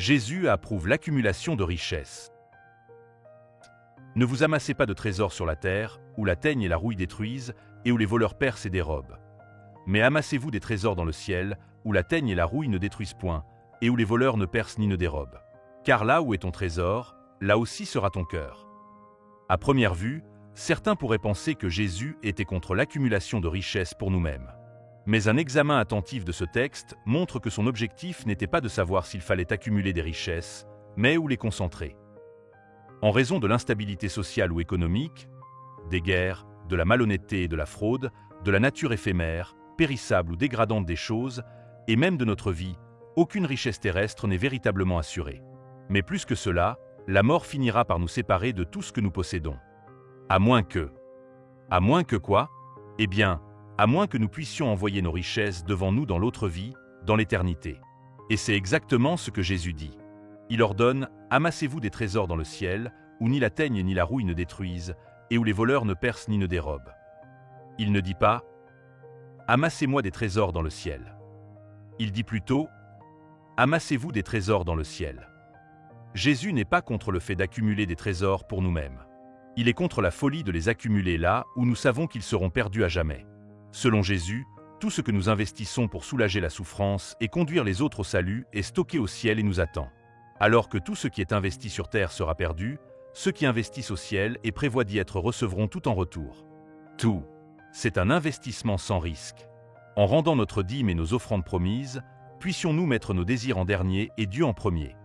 Jésus approuve l'accumulation de richesses. Ne vous amassez pas de trésors sur la terre, où la teigne et la rouille détruisent, et où les voleurs percent et dérobent. Mais amassez-vous des trésors dans le ciel, où la teigne et la rouille ne détruisent point, et où les voleurs ne percent ni ne dérobent. Car là où est ton trésor, là aussi sera ton cœur. À première vue, certains pourraient penser que Jésus était contre l'accumulation de richesses pour nous-mêmes. Mais un examen attentif de ce texte montre que son objectif n'était pas de savoir s'il fallait accumuler des richesses, mais où les concentrer. En raison de l'instabilité sociale ou économique, des guerres, de la malhonnêteté et de la fraude, de la nature éphémère, périssable ou dégradante des choses, et même de notre vie, aucune richesse terrestre n'est véritablement assurée. Mais plus que cela, la mort finira par nous séparer de tout ce que nous possédons. À moins que... À moins que quoi? Eh bien, à moins que nous puissions envoyer nos richesses devant nous dans l'autre vie, dans l'éternité. Et c'est exactement ce que Jésus dit. Il ordonne « Amassez-vous des trésors dans le ciel, où ni la teigne ni la rouille ne détruisent, et où les voleurs ne percent ni ne dérobent. » Il ne dit pas « Amassez-moi des trésors dans le ciel ». Il dit plutôt « Amassez-vous des trésors dans le ciel ». Jésus n'est pas contre le fait d'accumuler des trésors pour nous-mêmes. Il est contre la folie de les accumuler là où nous savons qu'ils seront perdus à jamais. Selon Jésus, tout ce que nous investissons pour soulager la souffrance et conduire les autres au salut est stocké au ciel et nous attend. Alors que tout ce qui est investi sur terre sera perdu, ceux qui investissent au ciel et prévoient d'y être recevront tout en retour. Tout. C'est un investissement sans risque. En rendant notre dîme et nos offrandes promises, puissions-nous mettre nos désirs en dernier et Dieu en premier.